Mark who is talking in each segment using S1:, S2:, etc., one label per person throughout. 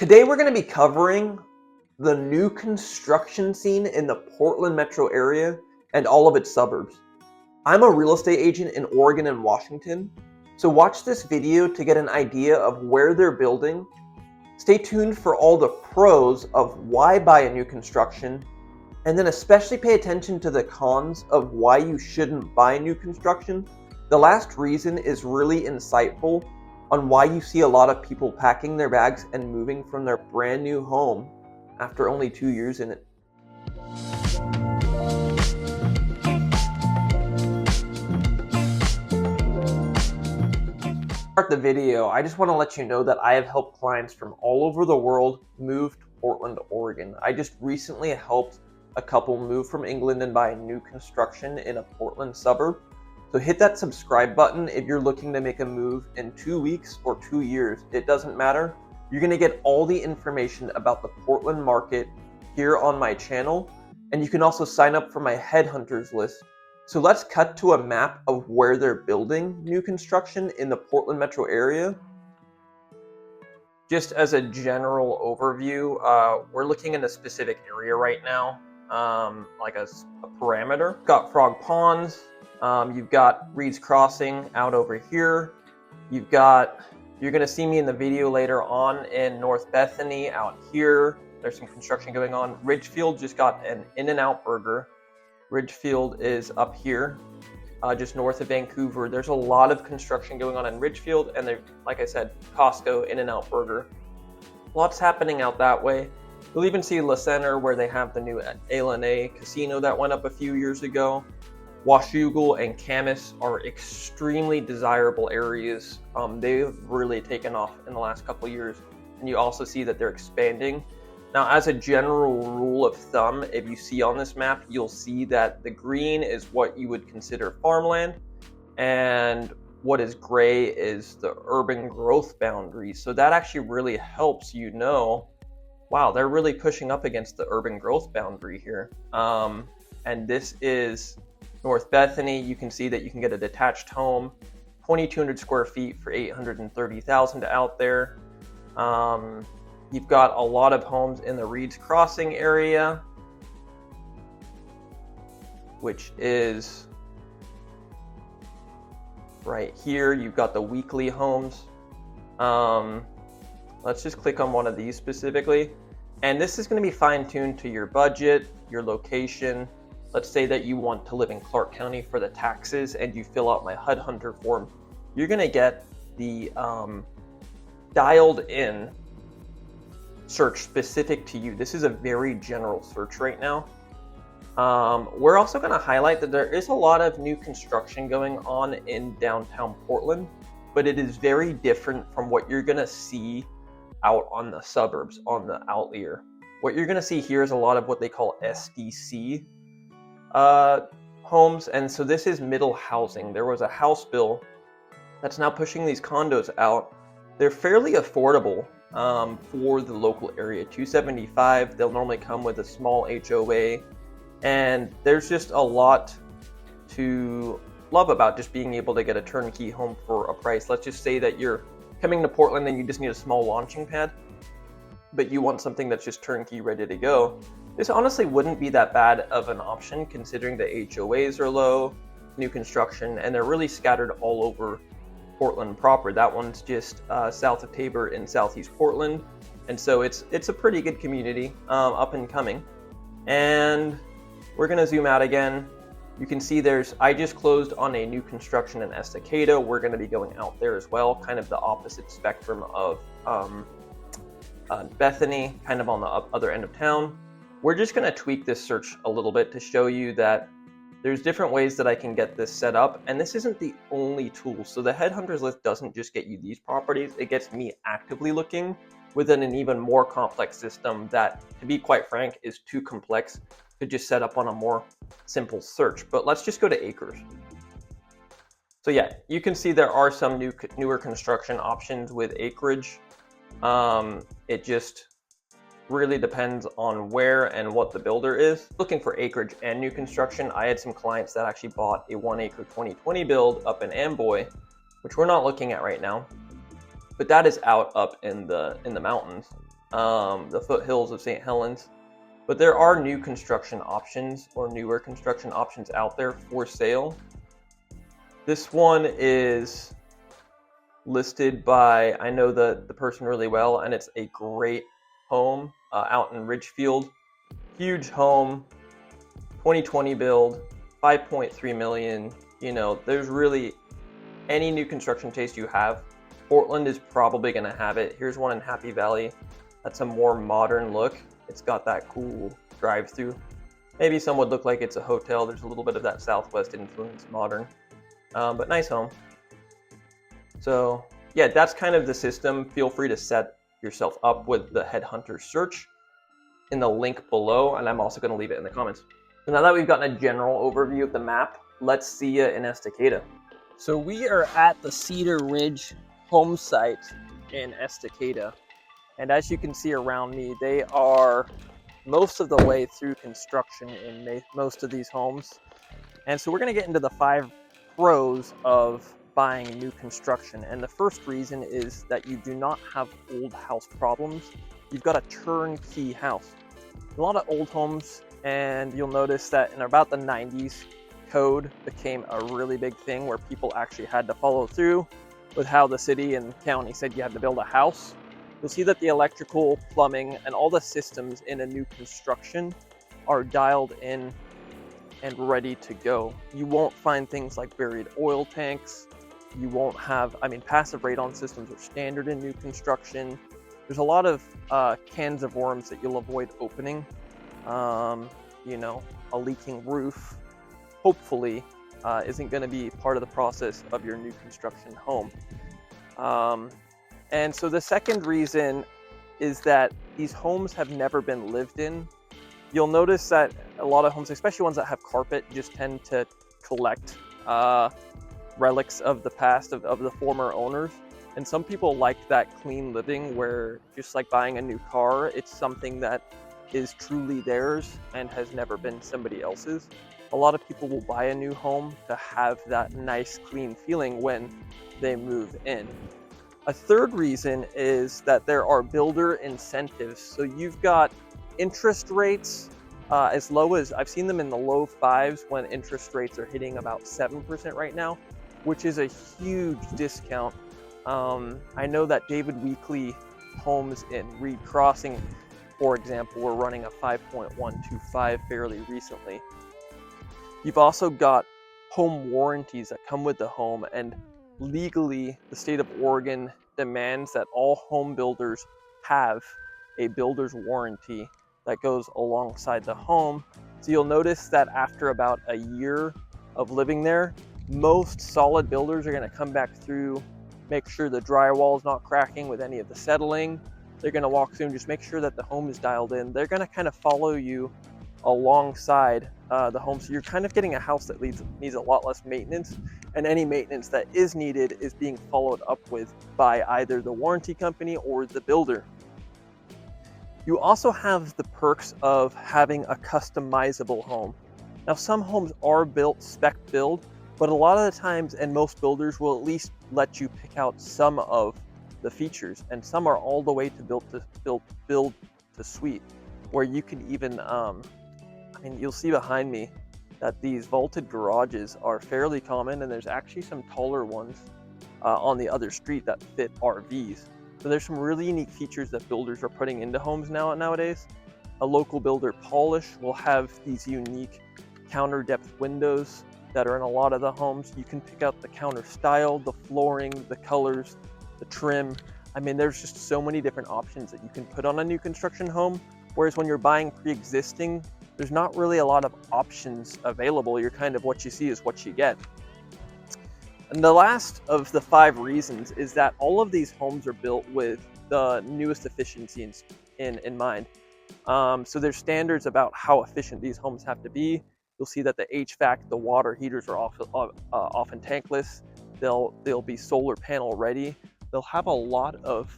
S1: Today we're going to be covering the new construction scene in the Portland metro area and all of its suburbs. I'm a real estate agent in Oregon and Washington, so watch this video to get an idea of where they're building. Stay tuned for all the pros of why buy a new construction, and then especially pay attention to the cons of why you shouldn't buy new construction. The last reason is really insightful on why you see a lot of people packing their bags and moving from their brand new home after only 2 years in it. To start the video, I just want to let you know that I have helped clients from all over the world move to Portland, Oregon. I just recently helped a couple move from England and buy new construction in a Portland suburb. So hit that subscribe button if you're looking to make a move in 2 weeks or 2 years. It doesn't matter. You're going to get all the information about the Portland market here on my channel, and you can also sign up for my headhunters list. So let's cut to a map of where they're building new construction in the Portland metro area. Just as a general overview, we're looking in a specific area right now, like a parameter. Got Frog Ponds. You've got Reed's Crossing out over here. You're going to see me in the video later on in North Bethany out here. There's some construction going on. Ridgefield just got an In-N-Out Burger. Ridgefield is up here, just north of Vancouver. There's a lot of construction going on in Ridgefield, and like I said, Costco, In-N-Out Burger. Lots happening out that way. You'll even see La Center, where they have the new Rene casino that went up a few years ago. Washougal and Camas are extremely desirable areas. They've really taken off in the last couple of years, and you also see that they're expanding. Now, as a general rule of thumb, if you see on this map, you'll see that the green is what you would consider farmland, and what is gray is the urban growth boundary. So that actually really helps you know, wow, they're really pushing up against the urban growth boundary here. And this is North Bethany. You can see that you can get a detached home, 2,200 square feet for $830,000 out there. You've got a lot of homes in the Reed's Crossing area, which is right here. You've got the weekly homes. Let's just click on one of these specifically. And this is going to be fine-tuned to your budget, your location. Let's say that you want to live in Clark County for the taxes and you fill out my HUD Hunter form. You're going to get the dialed in search specific to you. This is a very general search right now. We're also going to highlight that there is a lot of new construction going on in downtown Portland, but it is very different from what you're going to see out on the suburbs, on the outlier. What you're going to see here is a lot of what they call SDC homes, and so this is middle housing. There was a House bill that's now pushing these condos out. They're fairly affordable for the local area, $275. They'll normally come with a small HOA, and there's just a lot to love about just being able to get a turnkey home for a price. Let's just say that you're coming to Portland and you just need a small launching pad, but you want something that's just turnkey, ready to go. This honestly wouldn't be that bad of an option considering the HOAs are low, new construction, and they're really scattered all over Portland proper. That one's just south of Tabor in southeast Portland, and so it's a pretty good community, up and coming. And we're gonna zoom out again. You can see I just closed on a new construction in Estacado. We're gonna be going out there as well, kind of the opposite spectrum of Bethany, kind of on the other end of town. We're just going to tweak this search a little bit to show you that there's different ways that I can get this set up, and this isn't the only tool. So the headhunters list doesn't just get you these properties, it gets me actively looking within an even more complex system that, to be quite frank, is too complex to just set up on a more simple search. But let's just go to acres. So yeah, you can see there are some newer construction options with acreage. It just really depends on where and what the builder is. Looking for acreage and new construction, I had some clients that actually bought a 1 acre 2020 build up in Amboy, which we're not looking at right now, but that is out up in the mountains. the foothills of St. Helens. But there are new construction options or newer construction options out there for sale. This one is listed by, I know the person really well, and it's a great home out in Ridgefield. Huge home, 2020 build, 5.3 million. You know, there's really any new construction taste you have, Portland is probably going to have it. Here's one in Happy Valley. That's a more modern look. It's got that cool drive-through. Maybe some would look like it's a hotel. There's a little bit of that Southwest influence, modern, but nice home. So yeah, that's kind of the system. Feel free to set yourself up with the headhunter search in the link below, and I'm also going to leave it in the comments. So now that we've gotten a general overview of the map, let's see you in Estacada. So we are at the Cedar Ridge home site in Estacada, and as you can see around me, they are most of the way through construction in most of these homes. And so we're going to get into the 5 pros of buying new construction. And the first reason is that you do not have old house problems. You've got a turnkey house. A lot of old homes, and you'll notice that in about the 90s, code became a really big thing where people actually had to follow through with how the city and county said you had to build a house. You'll see that the electrical, plumbing, and all the systems in a new construction are dialed in and ready to go. You won't find things like buried oil tanks. You won't have, passive radon systems are standard in new construction. There's a lot of cans of worms that you'll avoid opening. A leaking roof, hopefully, isn't going to be part of the process of your new construction home. And so the second reason is that these homes have never been lived in. You'll notice that a lot of homes, especially ones that have carpet, just tend to collect relics of the past, of the former owners. And some people like that clean living where, just like buying a new car, it's something that is truly theirs and has never been somebody else's. A lot of people will buy a new home to have that nice, clean feeling when they move in. A third reason is that there are builder incentives. So you've got interest rates as low as, I've seen them in the low 5s when interest rates are hitting about 7% right now, which is a huge discount. I know that David Weekley homes in Reed Crossing, for example, were running a 5.125 fairly recently. You've also got home warranties that come with the home, and legally the state of Oregon demands that all home builders have a builder's warranty that goes alongside the home. So you'll notice that after about a year of living there, most solid builders are going to come back through, make sure the drywall is not cracking with any of the settling. They're going to walk through and just make sure that the home is dialed in. They're going to kind of follow you alongside the home. So you're kind of getting a house that needs a lot less maintenance, and any maintenance that is needed is being followed up with by either the warranty company or the builder. You also have the perks of having a customizable home. Now, some homes are built spec build, but a lot of the times, and most builders will at least let you pick out some of the features, and some are all the way to build to suite, where you can even, you'll see behind me that these vaulted garages are fairly common, and there's actually some taller ones on the other street that fit RVs. So there's some really unique features that builders are putting into homes nowadays. A local builder, Pahlisch, will have these unique counter depth windows that are in a lot of the homes. You can pick out the counter style, the flooring, the colors, the trim. There's just so many different options that you can put on a new construction home. Whereas when you're buying pre-existing, there's not really a lot of options available. You're kind of, what you see is what you get. And the last of the 5 reasons is that all of these homes are built with the newest efficiencies in mind. So there's standards about how efficient these homes have to be. You'll see that the HVAC, the water heaters are often tankless. They'll be solar panel ready. They'll have a lot of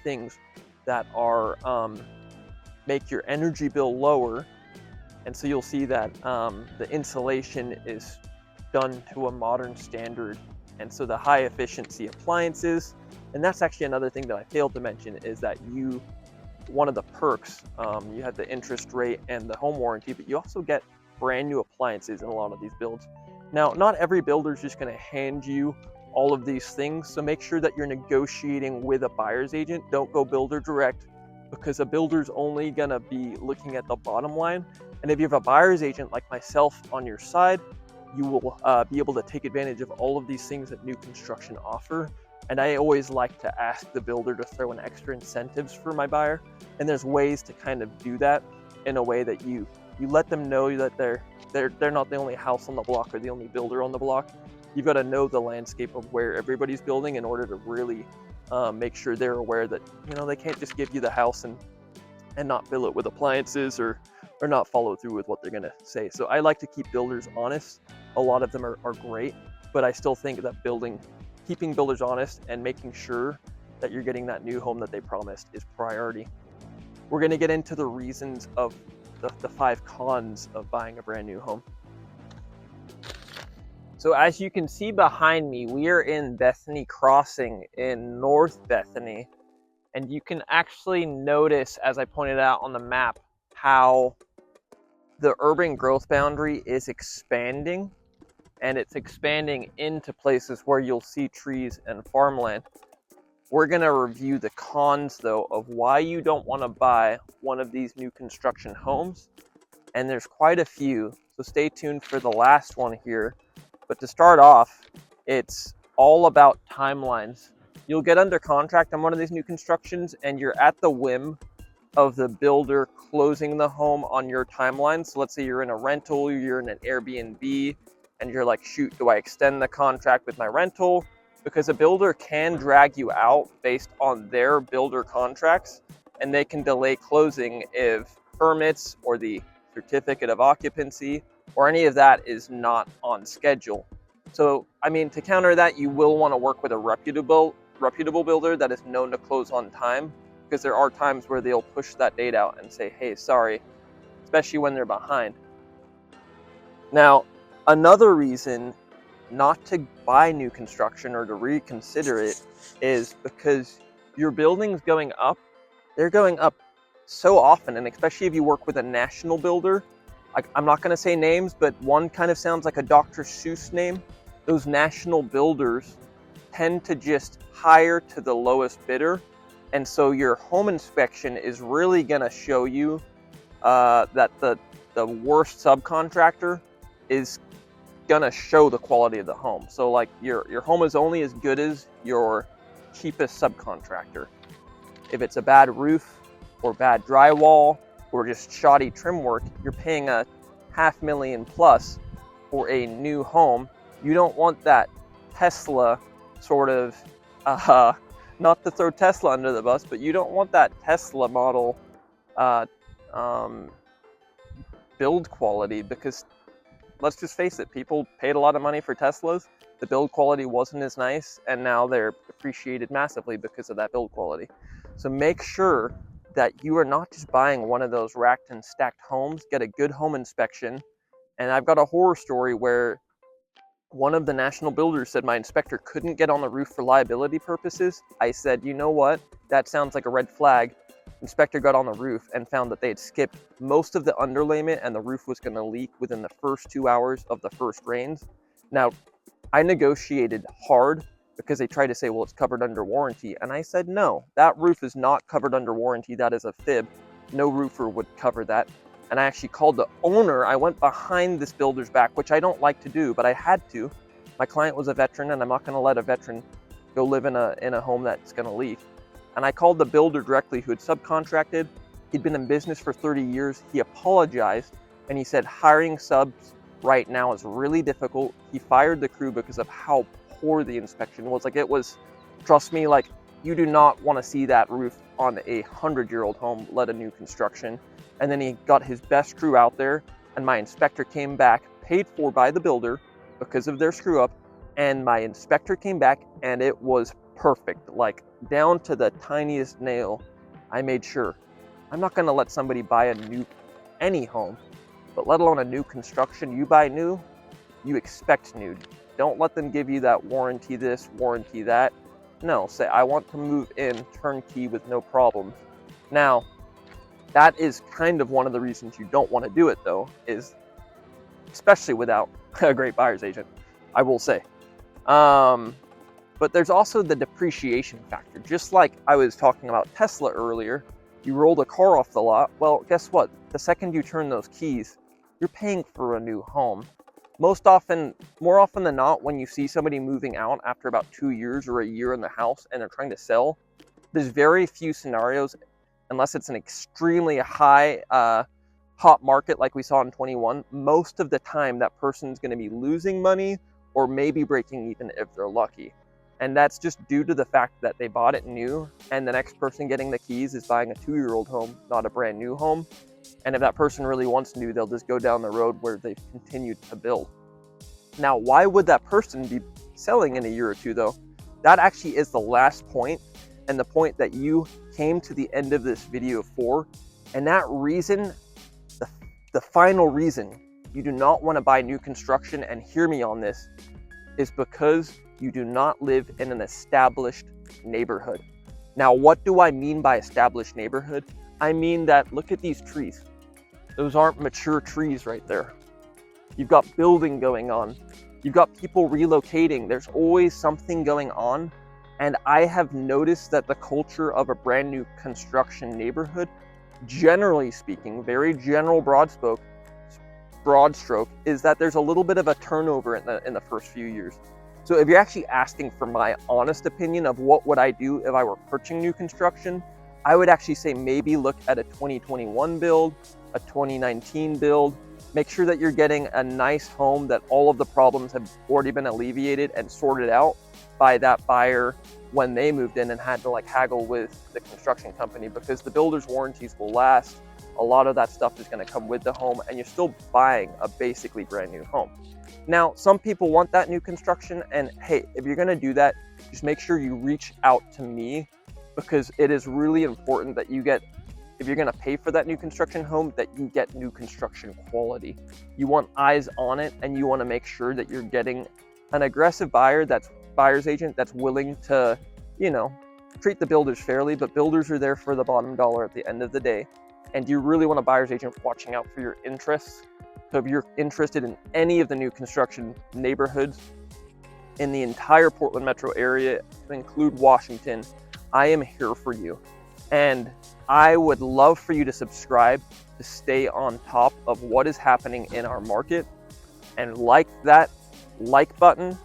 S1: things that are make your energy bill lower. And so you'll see that the insulation is done to a modern standard. And so the high efficiency appliances, and that's actually another thing that I failed to mention, is that you one of the perks. You had the interest rate and the home warranty, but you also get brand new appliances in a lot of these builds. Now, not every builder is just going to hand you all of these things, so make sure that you're negotiating with a buyer's agent. Don't go builder direct, because a builder's only going to be looking at the bottom line. And if you have a buyer's agent like myself on your side, you will be able to take advantage of all of these things that new construction offer. And I always like to ask the builder to throw in extra incentives for my buyer. And there's ways to kind of do that in a way that you let them know that they're not the only house on the block or the only builder on the block. You've got to know the landscape of where everybody's building in order to really make sure they're aware that, you know, they can't just give you the house and not fill it with appliances or not follow through with what they're going to say. So I like to keep builders honest. A lot of them are great, but I still think that keeping builders honest and making sure that you're getting that new home that they promised is priority. We're going to get into the reasons of the 5 cons of buying a brand new home. So as you can see behind me, we are in Bethany Crossing in North Bethany. And you can actually notice, as I pointed out on the map, how the urban growth boundary is expanding, and it's expanding into places where you'll see trees and farmland. We're going to review the cons, though, of why you don't want to buy one of these new construction homes. And there's quite a few, so stay tuned for the last one here. But to start off, it's all about timelines. You'll get under contract on one of these new constructions, and you're at the whim of the builder closing the home on your timeline. So let's say you're in a rental, you're in an Airbnb, and you're like, shoot, do I extend the contract with my rental? Because a builder can drag you out based on their builder contracts, and they can delay closing if permits or the certificate of occupancy or any of that is not on schedule. So, I mean, to counter that, you will want to work with a reputable builder that is known to close on time, because there are times where they'll push that date out and say, hey, sorry, especially when they're behind. Now, another reason not to buy new construction or to reconsider it is because your building's going up. They're going up so often, and especially if you work with a national builder. I'm not going to say names, but one kind of sounds like a Dr. Seuss name. Those national builders tend to just hire to the lowest bidder. And so your home inspection is really going to show you that the worst subcontractor is going to show the quality of the home. So like your home is only as good as your cheapest subcontractor. If it's a bad roof or bad drywall or just shoddy trim work, you're paying a $500,000 plus for a new home. You don't want that Tesla sort of, not to throw Tesla under the bus, but you don't want that Tesla model build quality, because let's just face it, people paid a lot of money for Teslas. The build quality wasn't as nice, and now they're appreciated massively because of that build quality. So make sure that you are not just buying one of those racked and stacked homes. Get a good home inspection. And I've got a horror story where one of the national builders said my inspector couldn't get on the roof for liability purposes. I said, you know what? That sounds like a red flag. Inspector got on the roof and found that they had skipped most of the underlayment and the roof was going to leak within the first 2 hours of the first rains. Now, I negotiated hard because they tried to say, well, it's covered under warranty. And I said, no, that roof is not covered under warranty. That is a fib. No roofer would cover that. And I actually called the owner. I went behind this builder's back, which I don't like to do, but I had to. My client was a veteran, and I'm not going to let a veteran go live in a home that's going to leak. And I called the builder directly who had subcontracted. He'd been in business for 30 years. He apologized, and he said hiring subs right now is really difficult. He fired the crew because of how poor the inspection was. Like, it was, trust me, like, you do not want to see that roof on a 100-year-old home, let a new construction. And then he got his best crew out there, and my inspector came back, paid for by the builder because of their screw up, and my inspector came back and it was perfect, like down to the tiniest nail. I made sure. I'm not going to let somebody buy any home, but let alone a new construction. You buy new, you expect new. Don't let them give you that warranty this, warranty that. No, say, I want to move in turnkey with no problems. Now, That is kind of one of the reasons you don't want to do it, though, is especially without a great buyer's agent, I will say. But there's also the depreciation factor. Just like I was talking about Tesla earlier, you rolled a car off the lot. Well, guess what? The second you turn those keys, you're paying for a new home. More often than not, when you see somebody moving out after about 2 years or a year in the house and they're trying to sell, there's very few scenarios, unless it's an extremely high, hot market like we saw in 21, most of the time that person's going to be losing money or maybe breaking even if they're lucky. And that's just due to the fact that they bought it new, and the next person getting the keys is buying a 2-year-old home, not a brand new home. And if that person really wants new, they'll just go down the road where they've continued to build. Now, why would that person be selling in a year or two, though? That actually is the last point, and the point that you came to the end of this video for. And that reason, the final reason you do not want to buy new construction, and hear me on this, is because you do not live in an established neighborhood. Now, what do I mean by established neighborhood? I mean that, look at these trees. Those aren't mature trees right there. You've got building going on. You've got people relocating. There's always something going on. And I have noticed that the culture of a brand new construction neighborhood, generally speaking, very general broad stroke, is that there's a little bit of a turnover in the first few years. So if you're actually asking for my honest opinion of what would I do if I were purchasing new construction, I would actually say maybe look at a 2021 build, a 2019 build. Make sure that you're getting a nice home that all of the problems have already been alleviated and sorted out by that buyer when they moved in and had to haggle with the construction company, because the builder's warranties will last. A lot of that stuff is going to come with the home, and you're still buying a basically brand new home. Now, some people want that new construction, and hey, if you're going to do that, just make sure you reach out to me, because it is really important that you get, if you're going to pay for that new construction home, that you get new construction quality. You want eyes on it, and you want to make sure that you're getting an aggressive buyer's agent that's willing to, treat the builders fairly, but builders are there for the bottom dollar at the end of the day. And you really want a buyer's agent watching out for your interests. So if you're interested in any of the new construction neighborhoods in the entire Portland metro area, to include Washington, I am here for you. And I would love for you to subscribe to stay on top of what is happening in our market, and like that like button,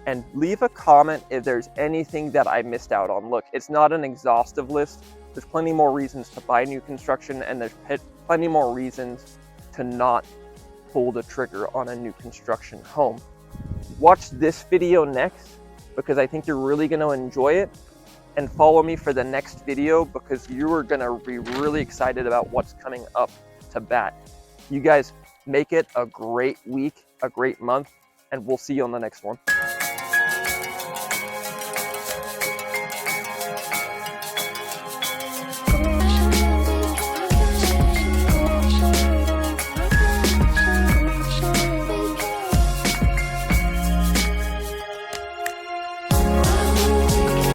S1: and leave a comment if there's anything that I missed out on. Look, it's not an exhaustive list. There's plenty more reasons to buy new construction, and there's plenty more reasons to not pull the trigger on a new construction home. Watch this video next, because I think you're really going to enjoy it, and follow me for the next video, because you are going to be really excited about what's coming up to bat. You guys make it a great week, a great month, and we'll see you on the next one.